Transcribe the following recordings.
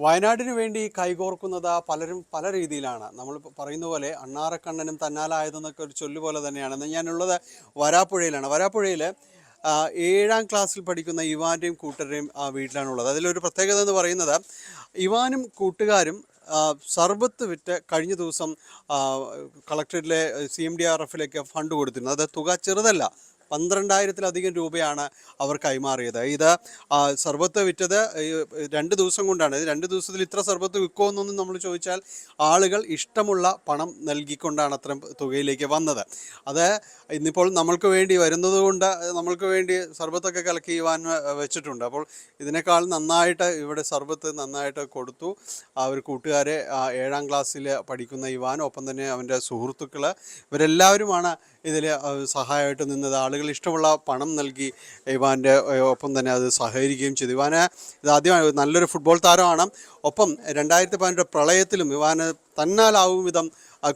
വയനാടിന് വേണ്ടി കൈകോർക്കുന്നത് പലരും പല രീതിയിലാണ്. നമ്മൾ പറയുന്ന പോലെ അണ്ണാറക്കണ്ണനും തന്നാലായതെന്നൊക്കെ ഒരു ചൊല്ല് പോലെ തന്നെയാണ്. ഞാനുള്ളത് വരാപ്പുഴയിലാണ്. വരാപ്പുഴയിൽ 7ാം ക്ലാസ്സിൽ പഠിക്കുന്ന ഇവാൻ്റെയും കൂട്ടരുടെയും വീട്ടിലാണുള്ളത്. അതിലൊരു പ്രത്യേകത എന്ന് പറയുന്നത്, ഇവാനും കൂട്ടുകാരും സർബത്ത് വിറ്റ് കഴിഞ്ഞ ദിവസം കളക്ടറേറ്റിലെ CMDRFിലേക്ക് ഫണ്ട് കൊടുത്തിരുന്നു. അത് തുക ചെറുതല്ല, 12,000-ലധികം രൂപയാണ് അവർ കൈമാറിയത്. ഇത് സർബത്ത് വിറ്റത് 2 ദിവസം കൊണ്ടാണ്. 2 ദിവസത്തിൽ ഇത്ര സർബത്ത് വിൽക്കുമെന്നൊന്നും നമ്മൾ ചോദിച്ചാൽ ആളുകൾ ഇഷ്ടമുള്ള പണം നൽകിക്കൊണ്ടാണ് അത്തരം തുകയിലേക്ക് വന്നത്. അത് ഇന്നിപ്പോൾ നമ്മൾക്ക് വേണ്ടി വരുന്നത് കൊണ്ട് നമ്മൾക്ക് വേണ്ടി സർബത്തൊക്കെ കലക്കി ഇവാൻ വെച്ചിട്ടുണ്ട്. അപ്പോൾ ഇതിനേക്കാൾ നന്നായിട്ട് ഇവിടെ സർബത്ത് നന്നായിട്ട് കൊടുത്തു. ഒരു കൂട്ടുകാരെ 7ാം ക്ലാസ്സിൽ പഠിക്കുന്ന ഇവാൻ, ഒപ്പം തന്നെ അവൻ്റെ സുഹൃത്തുക്കൾ, ഇവരെല്ലാവരുമാണ് ഇതിൽ സഹായമായിട്ട് നിന്നത്. ആളുകൾ ഇഷ്ടമുള്ള പണം നൽകി ഇവാൻ്റെ ഒപ്പം തന്നെ അത് സഹകരിക്കുകയും ചെയ്തു. ഇവാന് ഇതാദ്യമായി നല്ലൊരു ഫുട്ബോൾ താരമാണ്. ഒപ്പം 2018 പ്രളയത്തിലും ഇവാന് തന്നാലാവും വിധം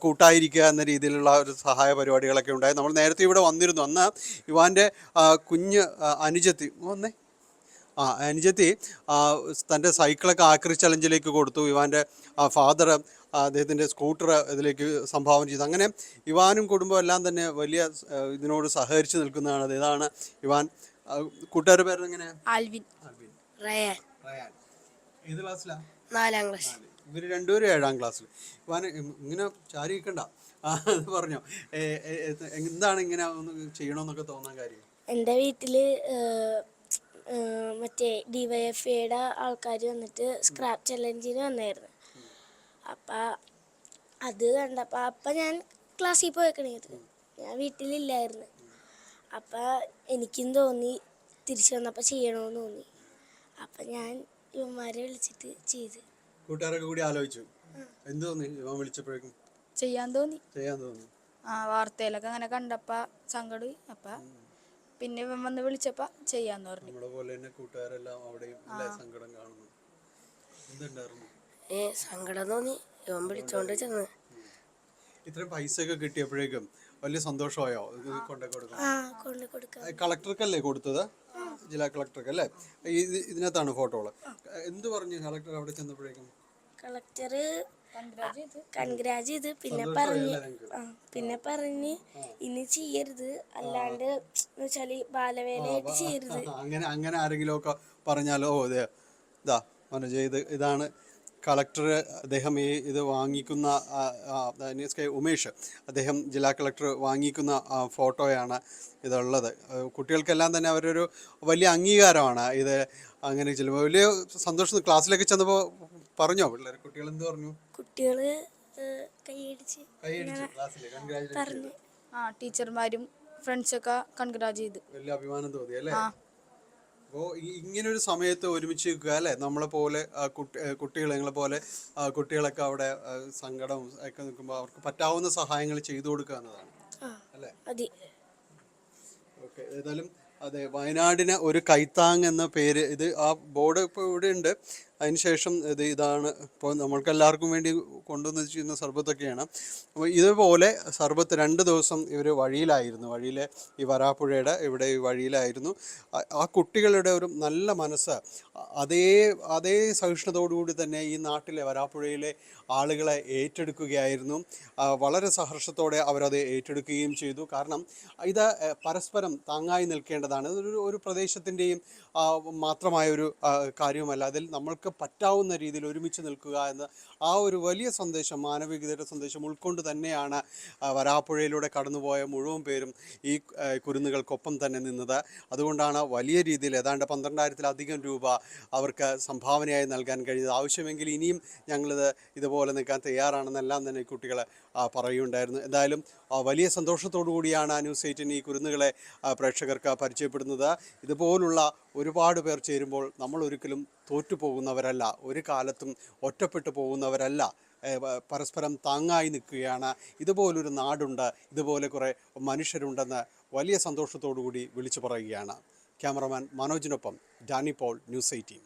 കൂട്ടായിരിക്കുക എന്ന രീതിയിലുള്ള ഒരു സഹായ പരിപാടികളൊക്കെ ഉണ്ടായി. നമ്മൾ നേരത്തെ ഇവിടെ വന്നിരുന്നു. അന്ന് ഇവാൻ്റെ കുഞ്ഞ് അനുജത്തി അനുജത്തി തൻ്റെ സൈക്കിളൊക്കെ ആക്രി ചലഞ്ചിലേക്ക് കൊടുത്തു. ഇവാൻ്റെ ഫാദർ അദ്ദേഹത്തിൻ്റെ സ്കൂട്ടർ ഇതിലേക്ക് സംഭാവന ചെയ്തു. അങ്ങനെ ഇവാനും കുടുംബം എല്ലാം തന്നെ വലിയ ഇതിനോട് സഹകരിച്ച് നിൽക്കുന്നതാണ്. ഇതാണ് ഇവാൻ. കൂട്ടുകാരുടെ പേര് എങ്ങനെ? Alvin, Ryan. ഏത് ക്ലാസ്സിലാണ്? 4ാം ക്ലാസ്. ഇവർ രണ്ടുപേരും 7ാം ക്ലാസ്സിൽ. ഇവാൻ ഇങ്ങനെ ചാരി നിൽക്കണ്ട, അത് പറഞ്ഞോ, എന്താണ് ഇങ്ങനെ ഒന്ന് ചെയ്യണമെന്നൊക്കെ തോന്നാൻ കാര്യം? എൻ്റെ വീട്ടിൽ മറ്റേ DYFIയുടെ ആൾക്കാർ വന്നിട്ട് സ്ക്രാപ്പ് ചലഞ്ചിന് വന്നായിരുന്നു. അപ്പം അത് കണ്ടപ്പോൾ അപ്പം ഞാൻ ക്ലാസ്സിൽ പോയേക്കണേത്, ഞാൻ വീട്ടിലില്ലായിരുന്നു. അപ്പം എനിക്കും തോന്നി തിരിച്ചു വന്നപ്പോൾ ചെയ്യണമെന്ന് തോന്നി. അപ്പം ഞാൻ ഇവന്മാരെ വിളിച്ചിട്ട് ചെയ്ത്. കൂട്ടുകാരൊക്കെ കൂടി ആലോചിച്ചു. എന്ത് തോന്നി ഇവൻ വിളിച്ചപ്പോഴേക്കും? ചെയ്യാൻ തോന്നി. വാർത്തയിലൊക്കെ അങ്ങനെ കണ്ടപ്പോൾ സങ്കടം. അപ്പം പിന്നെ ഇവൻ വന്ന് വിളിച്ചപ്പോൾ ചെയ്യാന്ന് പറഞ്ഞു. നമ്മളെ പോലെ തന്നെ കൂട്ടുകാരെല്ലാം അവിടെയും സങ്കടം കാണുന്നു. എന്തുണ്ടായിരുന്നു? സങ്കടം തോന്നി. ഇവൻ വിളിച്ചോണ്ട് ചെന്ന് ഇത്രയും പൈസ ഒക്കെ കിട്ടിയപ്പോഴേക്കും വലിയ സന്തോഷമായോ? കൊടുക്കാൻ കളക്ടർക്കല്ലേ കൊടുത്തത്? ജില്ലാ കളക്ടർക്ക് അല്ലേ? ഇതിനകത്താണ് ഫോട്ടോകള്. എന്ത് പറഞ്ഞു കളക്ടർ അവിടെ ചെന്നപ്പോഴേക്കും? കളക്ടർ കൺഗ്രാജ് ചെയ്ത് പിന്നെ പറഞ്ഞ് ഇനി ചെയ്യരുത്, അല്ലാണ്ട് വെച്ചാല് ബാലവേലയായിട്ട് ചെയ്യരുത്. അങ്ങനെ ആരെങ്കിലും ഒക്കെ പറഞ്ഞാലോ? ഇതാ മനോജ്, ഇതാണ് കളക്ടർ. അദ്ദേഹം ഇത് വാങ്ങിക്കുന്ന ഉമേഷ്, അദ്ദേഹം ജില്ലാ കളക്ടർ വാങ്ങിക്കുന്ന ഫോട്ടോയാണ് ഇതുള്ളത്. കുട്ടികൾക്കെല്ലാം തന്നെ അവരൊരു വലിയ അംഗീകാരമാണ് ഇത്. അങ്ങനെ ചെല്ലുമ്പോൾ വലിയ സന്തോഷം. ക്ലാസ്സിലേക്ക് ചെന്നപ്പോൾ പറഞ്ഞോ പിള്ളേർ? കുട്ടികൾ എന്ത് പറഞ്ഞു? കുട്ടികള് കൈയടിച്ച് പറഞ്ഞു. ടീച്ചർമാരും ഫ്രണ്ട്സൊക്കെ കൺഗ്രാജ് ചെയ്തു. വലിയ അഭിമാനം തോന്നി അല്ലേ? അപ്പോൾ ഇങ്ങനൊരു സമയത്ത് ഒരുമിച്ച് നിൽക്കുക അല്ലേ? നമ്മളെ പോലെ കുട്ടികൾ, നിങ്ങളെ പോലെ കുട്ടികളൊക്കെ അവിടെ സങ്കടം ഒക്കെ നിൽക്കുമ്പോൾ അവർക്ക് പറ്റാവുന്ന സഹായങ്ങൾ ചെയ്തു കൊടുക്കുക എന്നതാണ് അല്ലേ? ഓക്കെ, ഏതായാലും അതെ, വയനാടിന് ഒരു കൈത്താങ് എന്ന പേര്. ഇത് ആ ബോർഡ് ഇപ്പോൾ ഇവിടെ ഉണ്ട്. അതിനുശേഷം ഇതാണ് ഇപ്പോൾ നമ്മൾക്ക് എല്ലാവർക്കും വേണ്ടി കൊണ്ടുവന്ന് ചെയ്യുന്ന സർബത്തൊക്കെയാണ്. അപ്പോൾ ഇതുപോലെ സർബത്ത് 2 ദിവസം ഇവർ വഴിയിലെ ഈ വരാപ്പുഴയുടെ ഇവിടെ ഈ വഴിയിലായിരുന്നു. ആ കുട്ടികളുടെ ഒരു നല്ല മനസ്സ് അതേ സഹിഷ്ണുതയോടുകൂടി തന്നെ ഈ നാട്ടിലെ വരാപ്പുഴയിലെ ആളുകളെ ഏറ്റെടുക്കുകയായിരുന്നു. വളരെ സഹർഷത്തോടെ അവരത് ഏറ്റെടുക്കുകയും ചെയ്തു. കാരണം ഇത് പരസ്പരം താങ്ങായി നിൽക്കേണ്ടതാണ്. ഒരു പ്രദേശത്തിൻ്റെയും മാത്രമായൊരു കാര്യവുമല്ല. അതിൽ നമ്മൾക്ക് പറ്റാവുന്ന രീതിയിൽ ഒരുമിച്ച് നിൽക്കുക എന്ന ആ ഒരു വലിയ സന്ദേശം, മാനവികതയുടെ സന്ദേശം ഉൾക്കൊണ്ട് തന്നെയാണ് വരാപ്പുഴയിലൂടെ കടന്നുപോയ മുഴുവൻ പേരും ഈ കുരുന്നുകൾക്കൊപ്പം തന്നെ നിന്നത്. അതുകൊണ്ടാണ് വലിയ രീതിയിൽ ഏതാണ്ട് 12,000-ലധികം രൂപ അവർക്ക് സംഭാവനയായി നൽകാൻ കഴിഞ്ഞത്. ആവശ്യമെങ്കിൽ ഇനിയും ഞങ്ങളിത് ഇതുപോലെ നിൽക്കാൻ തയ്യാറാണെന്നെല്ലാം തന്നെ കുട്ടികൾ പറയുണ്ടായിരുന്നു. എന്തായാലും വലിയ സന്തോഷത്തോടു കൂടിയാണ് ന്യൂസ് 18 ഈ കുരുന്നുകളെ പ്രേക്ഷകർക്ക് പരിചയപ്പെടുന്നത്. ഇതുപോലുള്ള ഒരുപാട് പേർ ചേരുമ്പോൾ നമ്മൾ ഒരിക്കലും തോറ്റുപോകുന്നവരല്ല, ഒരു കാലത്തും ഒറ്റപ്പെട്ടു പോകുന്നവരല്ല. പരസ്പരം താങ്ങായി നിൽക്കുകയാണ്. ഇതുപോലൊരു നാടുണ്ട്, ഇതുപോലെ കുറേ മനുഷ്യരുണ്ടെന്ന് വലിയ സന്തോഷത്തോടു കൂടി വിളിച്ചു പറയുകയാണ്. ക്യാമറമാൻ മനോജിനൊപ്പം ഡാനി പോൾ, ന്യൂസ് 18.